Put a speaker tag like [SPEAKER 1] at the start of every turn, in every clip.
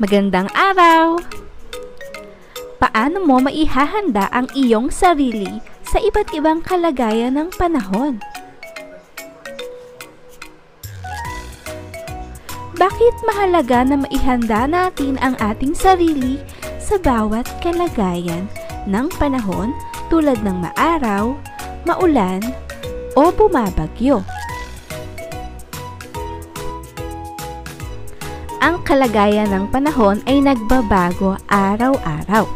[SPEAKER 1] Magandang araw! Paano mo maihahanda ang iyong sarili sa iba't ibang kalagayan ng panahon? Bakit mahalaga na maihanda natin ang ating sarili sa bawat kalagayan ng panahon tulad ng maaraw, maulan, o bumabagyo? Ang kalagayan ng panahon ay nagbabago araw-araw.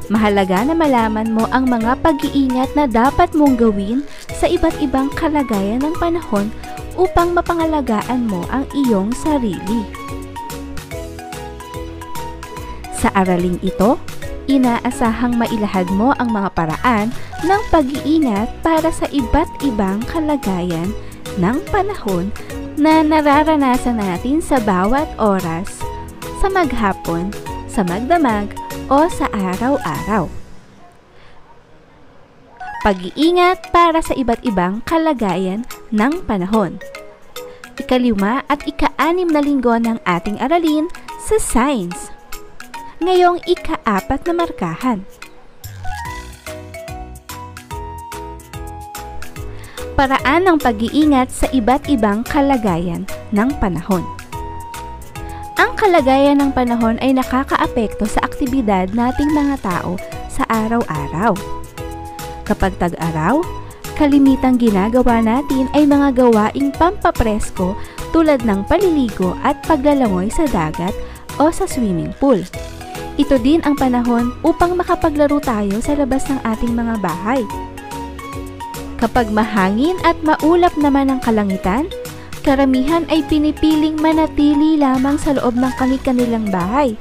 [SPEAKER 1] Mahalaga na malaman mo ang mga pag-iingat na dapat mong gawin sa iba't ibang kalagayan ng panahon upang mapangalagaan mo ang iyong sarili. Sa araling ito, inaasahang mailahad mo ang mga paraan ng pag-iingat para sa iba't ibang kalagayan ng panahon na nararanasan natin sa bawat oras, sa maghapon, sa magdamag, o sa araw-araw. Pag-iingat para sa iba't ibang kalagayan ng panahon. Ika-5 at ika-6 na linggo ng ating aralin sa Science. Ngayong ika-4 na markahan. Paraan ng pag-iingat sa iba't ibang kalagayan ng panahon. Ang kalagayan ng panahon ay nakakaapekto sa aktibidad nating mga tao sa araw-araw. Kapag tag-araw, kalimitang ginagawa natin ay mga gawaing pampapresko tulad ng paliligo at paglalangoy sa dagat o sa swimming pool. Ito din ang panahon upang makapaglaro tayo sa labas ng ating mga bahay. Kapag mahangin at maulap naman ang kalangitan, karamihan ay pinipiling manatili lamang sa loob ng kani-kanilang bahay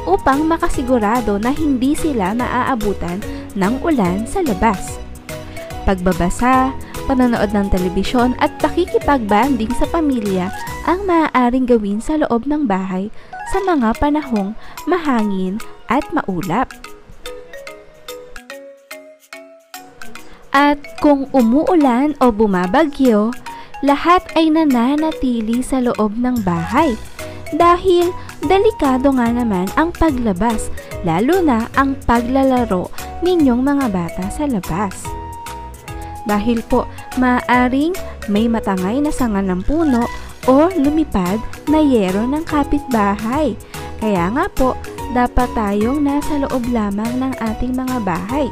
[SPEAKER 1] upang makasigurado na hindi sila maaabutan ng ulan sa labas. Pagbabasa, panonood ng telebisyon at pakikipagbanding sa pamilya ang maaaring gawin sa loob ng bahay sa mga panahong mahangin at maulap. At kung umuulan o bumabagyo, lahat ay nananatili sa loob ng bahay dahil delikado nga naman ang paglabas, lalo na ang paglalaro ninyong mga bata sa labas. Dahil po maaaring may matangay na sanga ng puno o lumipad na yero ng kapitbahay. Kaya nga po, dapat tayong nasa loob lamang ng ating mga bahay.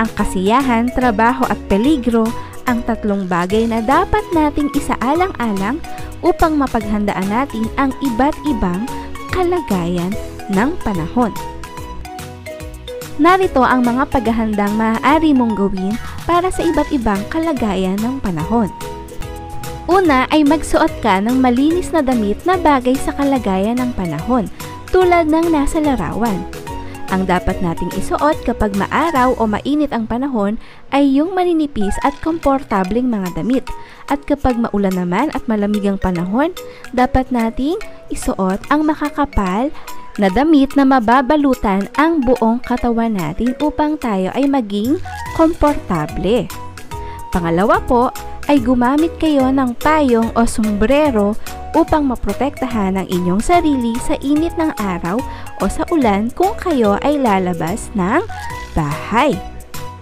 [SPEAKER 1] Ang kasiyahan, trabaho at peligro ang tatlong bagay na dapat nating isaalang-alang upang mapaghandaan natin ang iba't ibang kalagayan ng panahon. Narito ang mga paghahandang maaari mong gawin para sa iba't ibang kalagayan ng panahon. Una ay magsuot ka ng malinis na damit na bagay sa kalagayan ng panahon, tulad ng nasa larawan. Ang dapat nating isuot kapag maaraw o mainit ang panahon ay yung maninipis at komportableng mga damit. At kapag maulan naman at malamig ang panahon, dapat nating isuot ang makakapal na damit na mababalutan ang buong katawan natin upang tayo ay maging komportable. Pangalawa po ay gumamit kayo ng payong o sombrero upang maprotektahan ang inyong sarili sa init ng araw o sa ulan kung kayo ay lalabas ng bahay.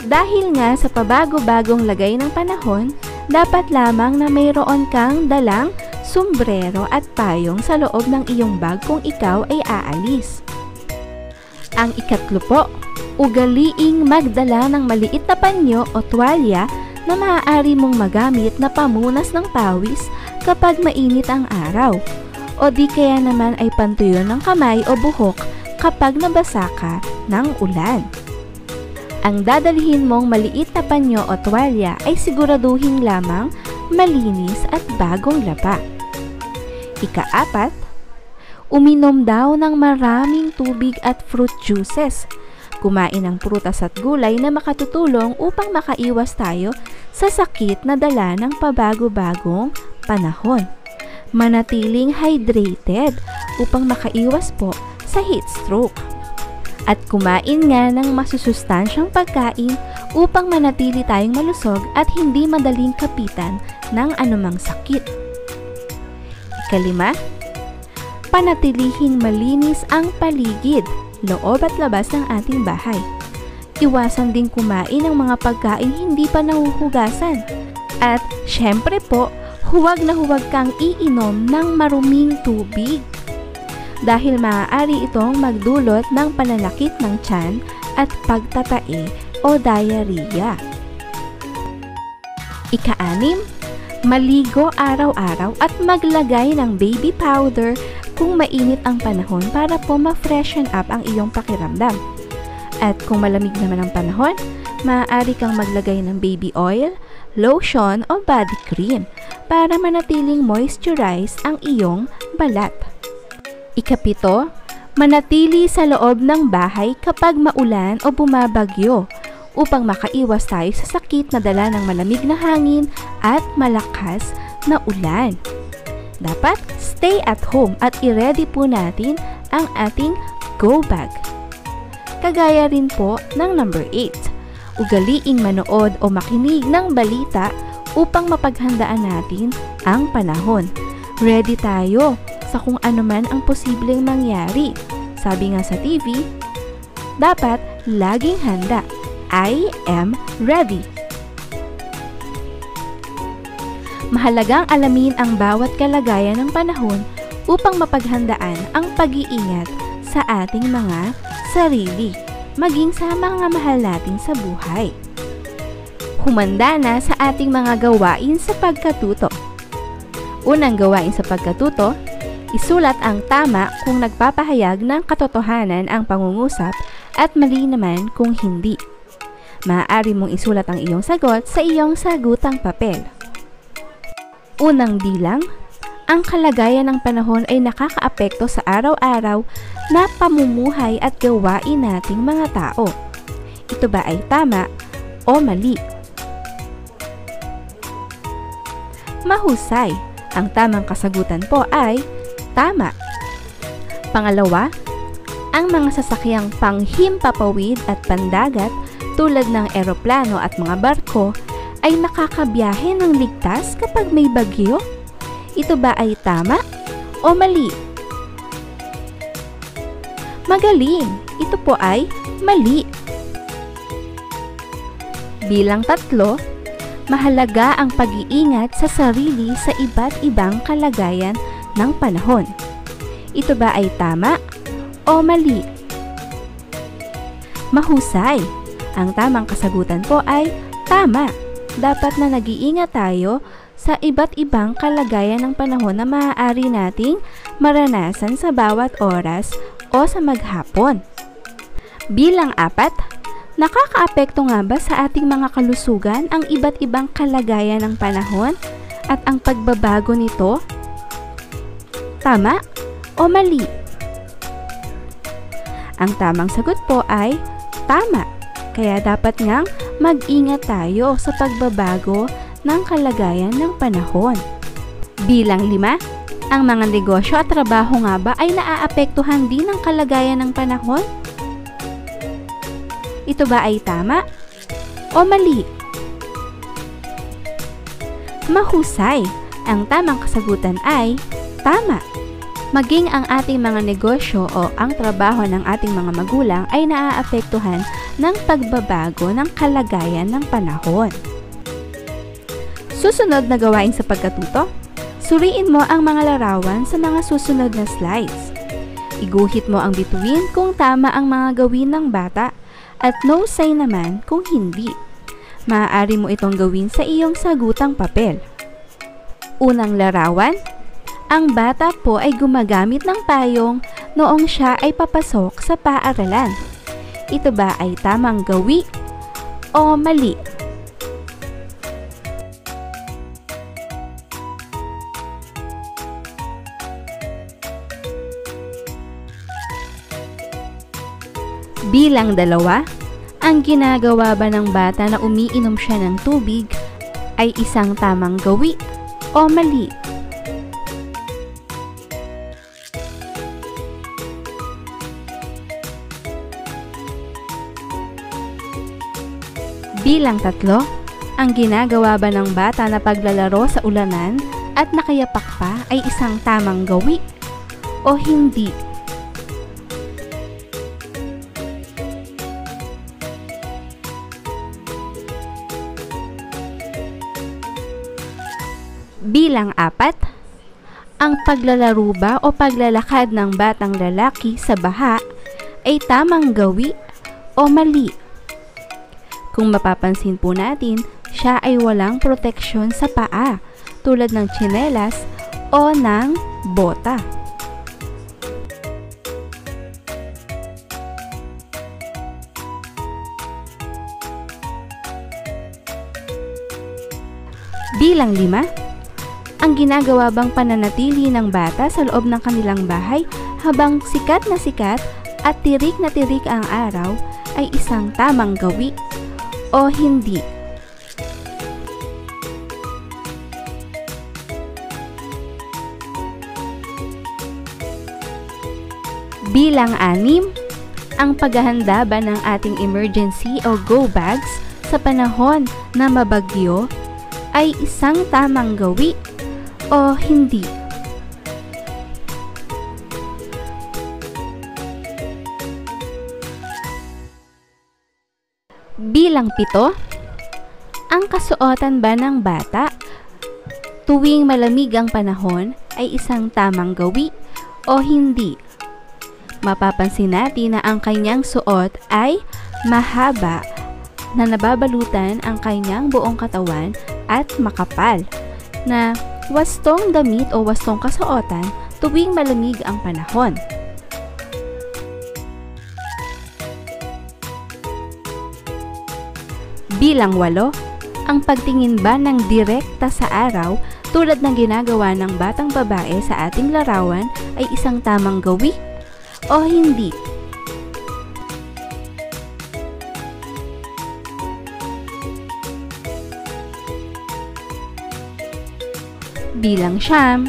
[SPEAKER 1] Dahil nga sa pabago-bagong lagay ng panahon, dapat lamang na mayroon kang dalang sombrero at payong sa loob ng iyong bag kung ikaw ay aalis. Ang ikatlo po, ugaliing magdala ng maliit na panyo o tuwalya na maaari mong magamit na pamunas ng pawis kapag mainit ang araw, o di kaya naman ay pantuyo ng kamay o buhok kapag nabasa ka ng ulan. Ang dadalhin mong maliit na panyo o tuwalya ay siguraduhin lamang malinis at bagong laba. Ika-4, uminom daw ng maraming tubig at fruit juices. Kumain ng prutas at gulay na makatutulong upang makaiwas tayo sa sakit na dala ng pabago-bagong panahon. Manatiling hydrated upang makaiwas po sa heat stroke. At kumain nga ng masusustansyang pagkain upang manatili tayong malusog at hindi madaling kapitan ng anumang sakit. Ika-5, Panatilihing malinis ang paligid, loob at labas ng ating bahay. Iwasan din kumain ng mga pagkain hindi pa nahuhugasan. At syempre po, huwag na huwag kang iinom ng maruming tubig. Dahil maaari itong magdulot ng pananakit ng tiyan at pagtatae o diarrhea. Ika-6, maligo araw-araw at maglagay ng baby powder kung mainit ang panahon para po ma-freshen up ang iyong pakiramdam. At kung malamig naman ang panahon, maaari kang maglagay ng baby oil, lotion o body cream para manatiling moisturize ang iyong balat. Ika-7, manatili sa loob ng bahay kapag maulan o bumabagyo upang makaiwas tayo sa sakit na dala ng malamig na hangin at malakas na ulan. Dapat stay at home at i-ready po natin ang ating go bag. Kagaya rin po ng number 8, ugaliing manood o makinig ng balita upang mapaghandaan natin ang panahon. Ready tayo sa kung ano man ang posibleng mangyari. Sabi nga sa TV, dapat laging handa. I am ready. Mahalagang alamin ang bawat kalagayan ng panahon upang mapaghandaan ang pag-iingat sa ating mga sarili, maging sa mga mahal natin sa buhay. Humanda na sa ating mga gawain sa pagkatuto. Unang gawain sa pagkatuto, isulat ang tama kung nagpapahayag ng katotohanan ang pangungusap at mali naman kung hindi. Maaari mong isulat ang iyong sagot sa iyong sagutang papel. Unang bilang, ang kalagayan ng panahon ay nakakaapekto sa araw-araw na pamumuhay at gawain nating mga tao. Ito ba ay tama o mali? Mahusay. Ang tamang kasagutan po ay tama. Pangalawa, ang mga sasakyang panghimpapawid at pandagat tulad ng eroplano at mga barko ay nakakabiyahe ng ligtas kapag may bagyo? Ito ba ay tama o mali? Magaling! Ito po ay mali. Bilang 3, mahalaga ang pag-iingat sa sarili sa iba't ibang kalagayan ng panahon. Ito ba ay tama o mali? Mahusay! Ang tamang kasagutan po ay tama. Dapat na nag-iingat tayo sa iba't ibang kalagayan ng panahon na maaari nating maranasan sa bawat oras o sa maghapon. Bilang 4, nakakaapekto nga ba sa ating mga kalusugan ang iba't ibang kalagayan ng panahon at ang pagbabago nito? Tama o mali? Ang tamang sagot po ay tama. Kaya dapat ngang mag-ingat tayo sa pagbabago ng kalagayan ng panahon. Bilang 5, ang mga negosyo at trabaho nga ba ay naaapektuhan din ng kalagayan ng panahon? Ito ba ay tama o mali? Mahusay! Ang tamang kasagutan ay tama. Maging ang ating mga negosyo o ang trabaho ng ating mga magulang ay naaapektuhan ng pagbabago ng kalagayan ng panahon. Susunod na gawain sa pagkatuto, suriin mo ang mga larawan sa mga susunod na slides. Iguhit mo ang bituin kung tama ang mga gawin ng bata at no say naman kung hindi. Maaari mo itong gawin sa iyong sagutang papel. Unang larawan, ang bata po ay gumagamit ng payong noong siya ay papasok sa paaralan. Ito ba ay tamang gawi o mali? Bilang 2, ang ginagawa ba ng bata na umiinom siya ng tubig ay isang tamang gawi o mali? Bilang 3, ang ginagawa ba ng bata na paglalaro sa ulanan at nakayapak pa ay isang tamang gawi o hindi? Bilang 4, ang paglalaro ba o paglalakad ng batang lalaki sa baha ay tamang gawi o mali? Kung mapapansin po natin, siya ay walang proteksyon sa paa tulad ng tsinelas o ng bota. Bilang 5, ang ginagawa bang pananatili ng bata sa loob ng kanilang bahay habang sikat at tirik na tirik ang araw ay isang tamang gawi o hindi? Bilang 6, ang paghahanda ba ng ating emergency o go bags sa panahon na mabagyo ay isang tamang gawi o hindi? Bilang 7, ang kasuotan ba ng bata tuwing malamig ang panahon ay isang tamang gawi o hindi? Mapapansin natin na ang kanyang suot ay mahaba na nababalutan ang kanyang buong katawan at makapal na wastong damit o wastong kasuotan tuwing malamig ang panahon. Bilang 8, ang pagtingin ba ng direkta sa araw tulad ng ginagawa ng batang babae sa ating larawan ay isang tamang gawi o hindi? Bilang 9,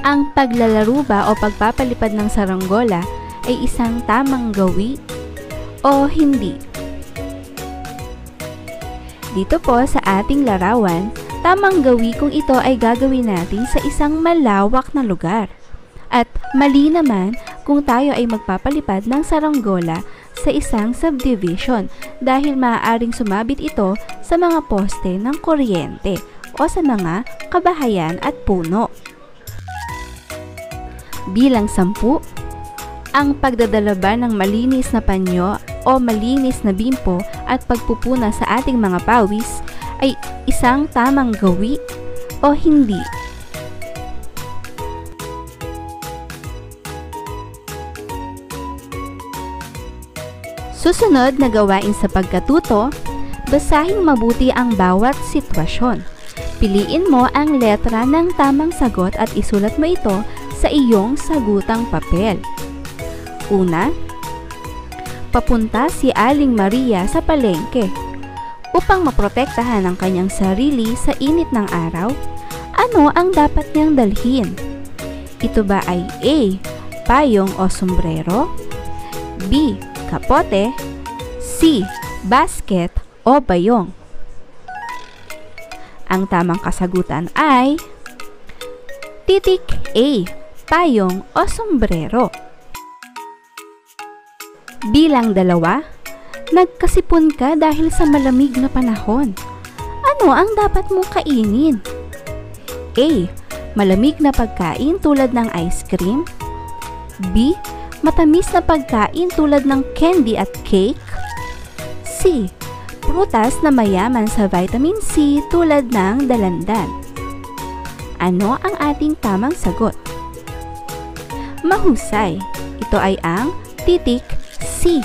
[SPEAKER 1] ang paglalaro ba o pagpapalipad ng saranggola ay isang tamang gawi o hindi? Dito po sa ating larawan, tamang gawi kung ito ay gagawin natin sa isang malawak na lugar. At mali naman kung tayo ay magpapalipad ng saranggola sa isang subdivision dahil maaaring sumabit ito sa mga poste ng kuryente o sa mga kabahayan at puno. Bilang 10, ang pagdadala ba ng malinis na panyo o malinis na bimpo at pagpupuna sa ating mga pawis ay isang tamang gawi o hindi? Susunod na gawain sa pagkatuto, basahin mabuti ang bawat sitwasyon. Piliin mo ang letra ng tamang sagot at isulat mo ito sa iyong sagutang papel. Una, papunta si Aling Maria sa palengke. Upang maprotektahan ang kanyang sarili sa init ng araw, ano ang dapat niyang dalhin? Ito ba ay A, payong o sombrero? B, kapote? C, basket o bayong? Ang tamang kasagutan ay titik A, payong o sombrero. Bilang 2, nagkasipon ka dahil sa malamig na panahon. Ano ang dapat mong kainin? A, malamig na pagkain tulad ng ice cream. B, matamis na pagkain tulad ng candy at cake. C, prutas na mayaman sa vitamin C tulad ng dalandan. Ano ang ating tamang sagot? Mahusay. Ito ay ang titik C.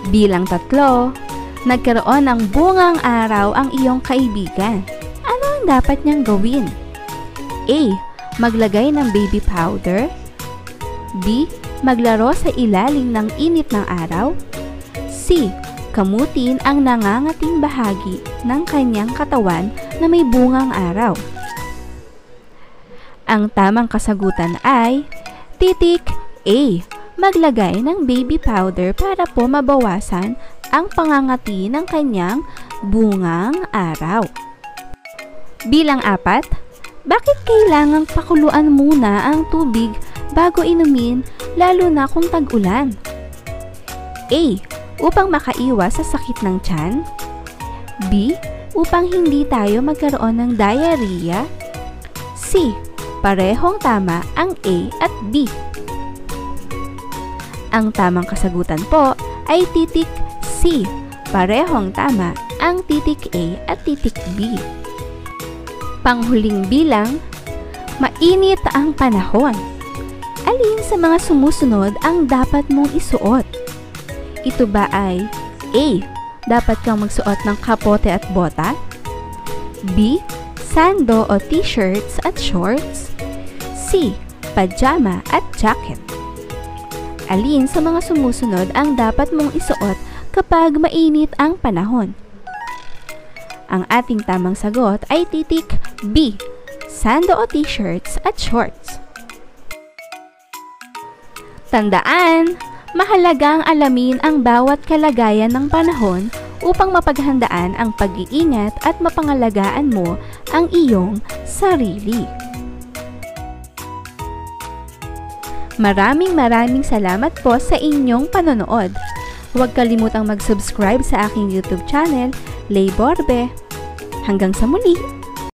[SPEAKER 1] Bilang 3, nagkaroon ng bungang araw ang iyong kaibigan. Ano ang dapat niyang gawin? A, maglagay ng baby powder. B, maglaro sa ilalim ng init ng araw. C, kamutin ang nangangating bahagi ng kanyang katawan na may bungang araw. Ang tamang kasagutan ay titik A, maglagay ng baby powder para po mabawasan ang pangangati ng kanyang bungang araw. Bilang 4, Bakit kailangang pakuluan muna ang tubig bago inumin, lalo na kung tag-ulan? A. Upang makaiwas sa sakit ng tiyan. B. Upang hindi tayo magkaroon ng diarrhea. C. Parehong tama ang A at B. Ang tamang kasagutan po ay titik C. Parehong tama ang titik A at titik B. Panghuling bilang, mainit ang panahon. Alin sa mga sumusunod ang dapat mong isuot? Ito ba ay A. Dapat kang magsuot ng kapote at bota? B. Sando o t-shirts at shorts? C. Pajama at jacket? Alin sa mga sumusunod ang dapat mong isuot kapag mainit ang panahon? Ang ating tamang sagot ay titik B. Sando o t-shirts at shorts. Tandaan, mahalagang alamin ang bawat kalagayan ng panahon upang mapaghandaan ang pag-iingat at mapangalagaan mo ang iyong sarili. Maraming salamat po sa inyong panonood. Huwag kalimutang mag-subscribe sa aking YouTube channel, Lay Borbe. Hanggang sa muli!